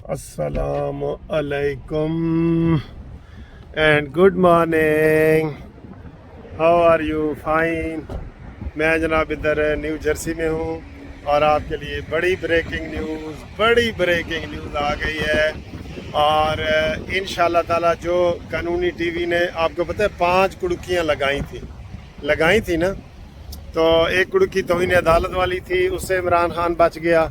السلام علیکم and good morning. How are you? Fine. میں جناب ادھر نیو جرسی میں ہوں اور آپ کے لیے بڑی بریکنگ نیوز آ گئی ہے. اور انشاءاللہ تعالی جو قانونی ٹی وی نے آپ کو پتہ ہے 5 کڑکیاں لگائی تھی نا، تو ایک کڑکی توہین عدالت والی تھی، اس سے عمران خان بچ گیا،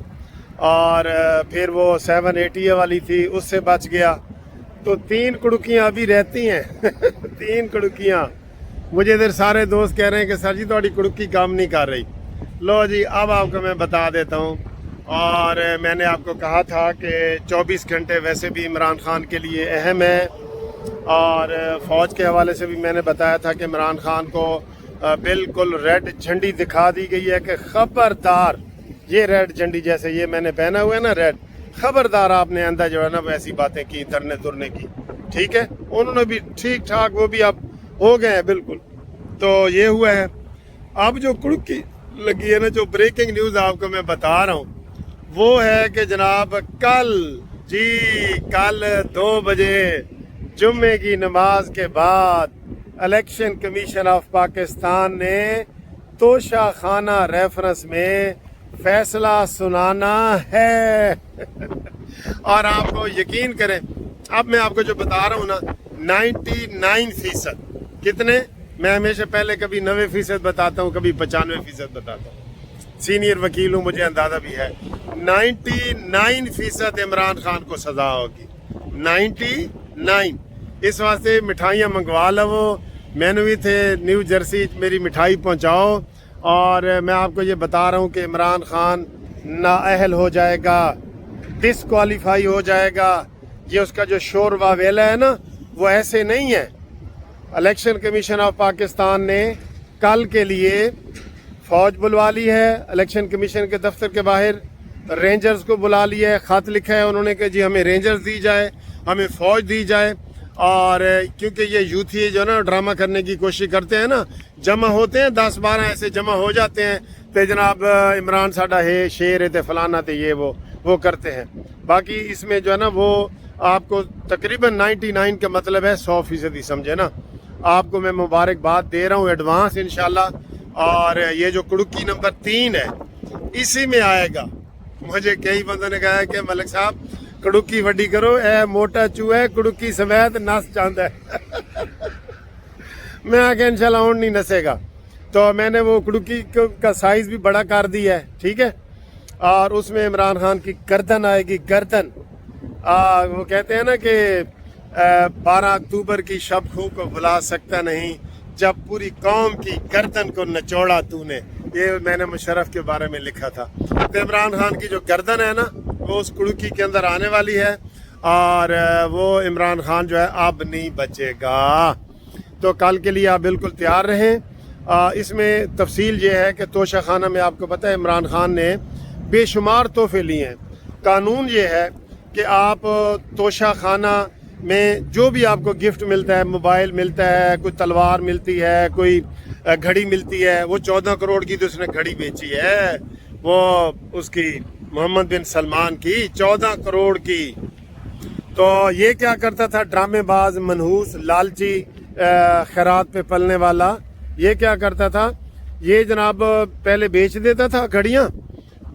اور پھر وہ 780 والی تھی، اس سے بچ گیا. تو 3 کڑکیاں ابھی رہتی ہیں 3 کڑکیاں. مجھے ادھر سارے دوست کہہ رہے ہیں کہ سر جی تھوڑی کڑکی کام نہیں کر رہی. لو جی اب آپ کو میں بتا دیتا ہوں. اور میں نے آپ کو کہا تھا کہ 24 گھنٹے ویسے بھی عمران خان کے لیے اہم ہے، اور فوج کے حوالے سے بھی میں نے بتایا تھا کہ عمران خان کو بالکل ریڈ جھنڈی دکھا دی گئی ہے کہ خبردار، یہ ریڈ جھنڈی جیسے یہ میں نے پہنا ہوا ہے نا ریڈ، خبردار آپ نے اندر جو ہے نا ایسی باتیں کی ترنے ترنے کی. ٹھیک ہے، انہوں نے بھی ٹھیک ٹھاک وہ بھی اب ہو گئے ہیں بالکل. تو یہ ہوا ہے. اب جو کڑکی لگی ہے نا، جو بریکنگ نیوز آپ کو میں بتا رہا ہوں وہ ہے کہ جناب کل 2 بجے جمعے کی نماز کے بعد الیکشن کمیشن آف پاکستان نے توشہ خانہ ریفرنس میں فیصلہ سنانا ہے. اور آپ کو یقین کریں، اب میں آپ کو جو بتا رہا ہوں نا 99%. کتنے؟ میں ہمیشہ پہلے کبھی 90% بتاتا ہوں، کبھی 95% بتاتا ہوں. سینئر وکیل ہوں، مجھے اندازہ بھی ہے. 99% عمران خان کو سزا ہوگی. 99. اس واسطے مٹھائیاں منگوا لو. میں نے بھی تھے نیو جرسی، میری مٹھائی پہنچاؤ. اور میں آپ کو یہ بتا رہا ہوں کہ عمران خان نااہل ہو جائے گا، ڈسکوالیفائی ہو جائے گا. یہ اس کا جو شور واویلا ہے نا، وہ ایسے نہیں ہے. الیکشن کمیشن آف پاکستان نے کل کے لیے فوج بلوا لی ہے. الیکشن کمیشن کے دفتر کے باہر رینجرز کو بلا لیا ہے. خط لکھا ہے انہوں نے کہ جی ہمیں رینجرز دی جائے، ہمیں فوج دی جائے. اور کیونکہ یہ یوتھی جو نا ڈرامہ کرنے کی کوشش کرتے ہیں نا، جمع ہوتے ہیں 10-12 ایسے جمع ہو جاتے ہیں تو جناب عمران ساڈا ہے، شیر ہے تے فلانا تے یہ وہ کرتے ہیں. باقی اس میں جو ہے نا وہ آپ کو تقریباً 99 کا مطلب ہے 100% سمجھے نا. آپ کو میں مبارکباد دے رہا ہوں ایڈوانس انشاءاللہ. اور یہ جو کڑکی نمبر 3 ہے اسی میں آئے گا. مجھے کئی بندوں نے کہا ہے کہ ملک صاحب کڑکی وڈی کرو، اے موٹا چوہا ہے کڑکی سمیت نس چاہتا ہے. میں آگے انشاءاللہ اون نہیں نسے گا. تو میں نے وہ کڑکی کا سائز بھی بڑا کر دیا ہے. ٹھیک ہے، اور اس میں عمران خان کی گردن آئے گی. گردن وہ کہتے ہیں نا کہ 12 اکتوبر کی شب خو کو بھلا سکتا نہیں جب پوری قوم کی گردن کو نچوڑا تو نے. یہ میں نے مشرف کے بارے میں لکھا تھا. تو عمران خان کی جو گردن ہے نا وہ اس کڑکی کے اندر آنے والی ہے، اور وہ عمران خان جو ہے اب نہیں بچے گا. تو کل کے لیے آپ بالکل تیار رہیں. اس میں تفصیل یہ ہے کہ توشہ خانہ میں آپ کو پتہ ہے عمران خان نے بے شمار تحفے لیے ہیں. قانون یہ ہے کہ آپ توشہ خانہ میں جو بھی آپ کو گفٹ ملتا ہے، موبائل ملتا ہے، کوئی تلوار ملتی ہے، کوئی گھڑی ملتی ہے. وہ 14 کروڑ کی تو اس نے گھڑی بیچی ہے، وہ اس کی محمد بن سلمان کی 14 کروڑ کی. تو یہ کیا کرتا تھا؟ ڈرامے باز، منحوس، لالچی، خیرات پہ پلنے والا. یہ کیا کرتا تھا؟ یہ جناب پہلے بیچ دیتا تھا گھڑیاں،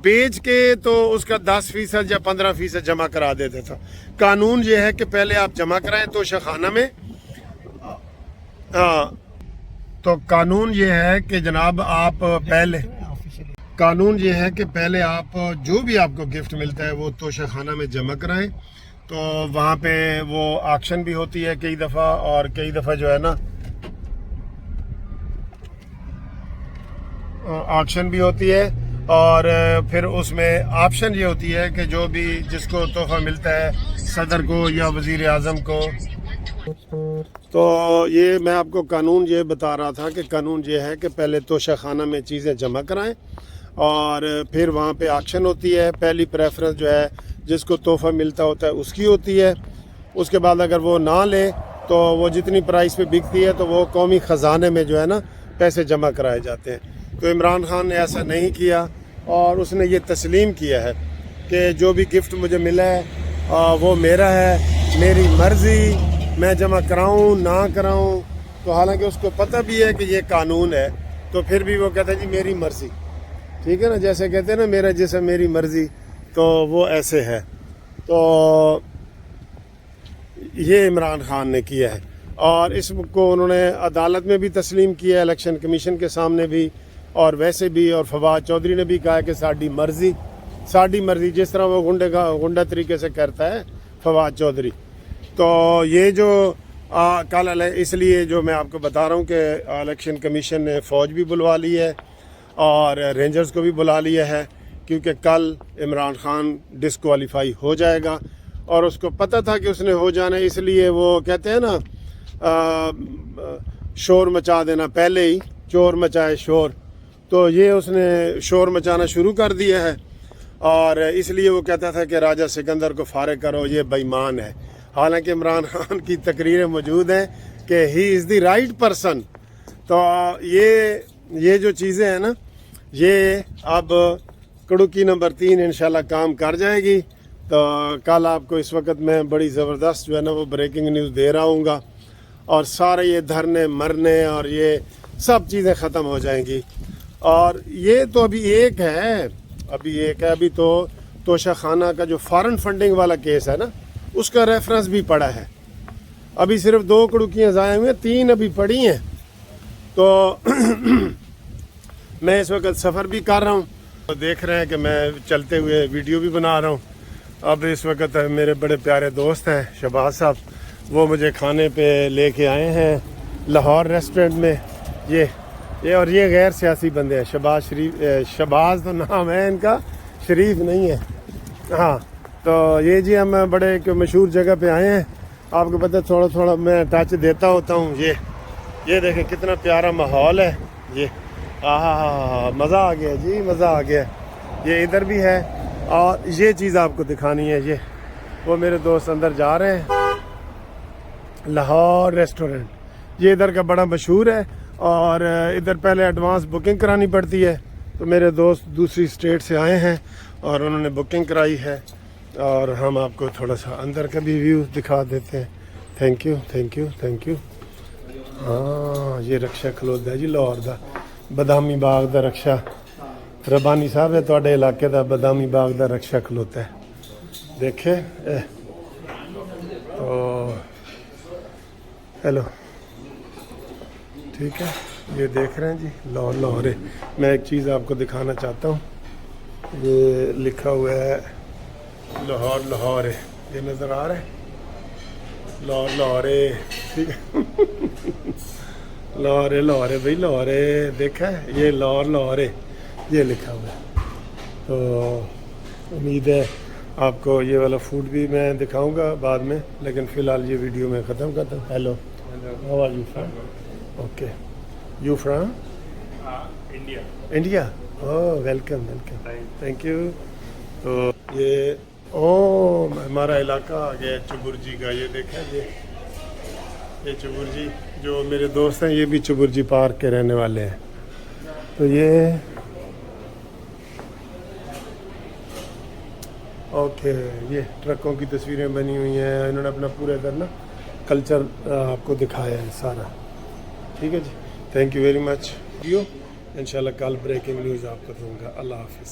بیچ کے تو اس کا 10% یا 15% جمع کرا دیتا تھا. قانون یہ ہے کہ پہلے آپ جمع کرائیں توشہ خانہ میں. تو قانون یہ ہے کہ جناب آپ پہلے آپ جو بھی آپ کو گفٹ ملتا ہے وہ توشہ خانہ میں جمع کرائیں. تو وہاں پہ وہ آکشن بھی ہوتی ہے کئی دفعہ، اور کئی دفعہ جو ہے نا آکشن بھی ہوتی ہے. اور پھر اس میں آپشن یہ ہوتی ہے کہ جو بھی جس کو تحفہ ملتا ہے، صدر کو یا وزیر اعظم کو. تو یہ میں آپ کو قانون یہ بتا رہا تھا کہ قانون یہ ہے کہ پہلے توشہ خانہ میں چیزیں جمع کرائیں، اور پھر وہاں پہ آکشن ہوتی ہے. پہلی پریفرنس جو ہے جس کو تحفہ ملتا ہوتا ہے اس کی ہوتی ہے. اس کے بعد اگر وہ نہ لے تو وہ جتنی پرائس پہ بکتی ہے تو وہ قومی خزانے میں جو ہے نا پیسے جمع کرائے جاتے ہیں. تو عمران خان نے ایسا نہیں کیا، اور اس نے یہ تسلیم کیا ہے کہ جو بھی گفٹ مجھے ملا ہے وہ میرا ہے, میری مرضی, میں جمع کراؤں نہ کراؤں. تو حالانکہ اس کو پتہ بھی ہے کہ یہ قانون ہے, تو پھر بھی وہ کہتا ہے جی میری مرضی. ٹھیک ہے نا, جیسے کہتے ہیں نا میرا جسم میری مرضی, تو وہ ایسے ہے. تو یہ عمران خان نے کیا ہے, اور اس کو انہوں نے عدالت میں بھی تسلیم کیا ہے, الیکشن کمیشن کے سامنے بھی, اور ویسے بھی. اور فواد چودھری نے بھی کہا کہ ساڈی مرضی, جس طرح وہ گنڈا طریقے سے کرتا ہے فواد چودھری. تو یہ جو کل اس لیے جو میں آپ کو بتا رہا ہوں کہ الیکشن کمیشن نے فوج بھی بلوا لی ہے اور رینجرز کو بھی بلا لیا ہے, کیونکہ کل عمران خان ڈسکوالیفائی ہو جائے گا, اور اس کو پتہ تھا کہ اس نے ہو جانا ہے. اس لیے وہ کہتے ہیں نا شور مچا دینا, پہلے ہی چور مچائے شور. تو یہ اس نے شور مچانا شروع کر دیا ہے, اور اس لیے وہ کہتا تھا کہ راجہ سکندر کو فارغ کرو, یہ بے ایمان ہے. حالانکہ عمران خان کی تقریریں موجود ہیں کہ ہی از دی رائٹ پرسن. تو یہ جو چیزیں ہیں نا, یہ اب کڑکی نمبر 3 انشاءاللہ کام کر جائے گی. تو کل آپ کو اس وقت میں بڑی زبردست جو ہے نا وہ بریکنگ نیوز دے رہا ہوں گا, اور سارے یہ دھرنے مرنے اور یہ سب چیزیں ختم ہو جائیں گی. اور یہ تو ابھی ایک ہے, ابھی تو توشہ خانہ کا جو فارن فنڈنگ والا کیس ہے نا, اس کا ریفرنس بھی پڑا ہے. ابھی صرف 2 کڑکیاں ضائع ہوئے ہیں, 3 ابھی پڑی ہیں. تو میں اس وقت سفر بھی کر رہا ہوں, دیکھ رہے ہیں کہ میں چلتے ہوئے ویڈیو بھی بنا رہا ہوں. اب اس وقت میرے بڑے پیارے دوست ہیں شہباز صاحب, وہ مجھے کھانے پہ لے کے آئے ہیں لاہور ریسٹورنٹ میں. اور یہ غیر سیاسی بندے ہیں. شہباز تو نام ہے ان کا, شریف نہیں ہے. ہاں, تو یہ جی ہم بڑے ایک مشہور جگہ پہ آئے ہیں. آپ کو پتہ تھوڑا میں ٹچ دیتا ہوتا ہوں. یہ دیکھیں کتنا پیارا ماحول ہے. یہ مزہ آ گیا جی, مزہ آ گیا. یہ ادھر بھی ہے, اور یہ چیز آپ کو دکھانی ہے. یہ وہ میرے دوست اندر جا رہے ہیں. لاہور ریسٹورنٹ یہ ادھر کا بڑا مشہور ہے, اور ادھر پہلے ایڈوانس بکنگ کرانی پڑتی ہے. تو میرے دوست دوسری اسٹیٹ سے آئے ہیں اور انہوں نے بکنگ کرائی ہے, اور ہم آپ کو تھوڑا سا اندر کا بھی ویو دکھا دیتے ہیں. Thank you. ہاں, یہ رکشا کھلوتا ہے جی لاہور دا, بدامی باغ دا رکشا. ربانی صاحب ہے تواڈے علاقے دا بدامی باغ دا رکشا کھلوتا ہے. دیکھے تو ہیلو, ٹھیک ہے. یہ دیکھ رہے ہیں جی لاہور ہے. میں ایک چیز آپ کو دکھانا چاہتا ہوں. یہ لکھا ہوا ہے لاہور ہے, یہ نظر آ رہا ہے لاہور ہے. ٹھیک ہے, لاہور ہے بھائی, لاہور ہے. دیکھا ہے یہ لاہور ہے, یہ لکھا ہوا ہے. تو امید ہے آپ کو یہ والا فوڈ بھی میں دکھاؤں گا بعد میں, لیکن فی الحال یہ ویڈیو میں ختم کرتا ہوں. Hello, how are you from? Okay, you from India. Oh welcome, thank you. تو یہ ہمارا علاقہ آ گیا چبرجی کا. یہ دیکھیں یہ چبرجی, جو میرے دوست ہیں یہ بھی چبرجی پارک کے رہنے والے ہیں. تو یہ اوکے, یہ ٹرکوں کی تصویریں بنی ہوئی ہیں. انہوں نے اپنا پورا ادھر نا کلچر آپ کو دکھایا ہے سارا. ٹھیک ہے جی, تھینک یو ویری مچ. انشاءاللہ کل بریکنگ نیوز آپ کو دوں گا. اللہ حافظ.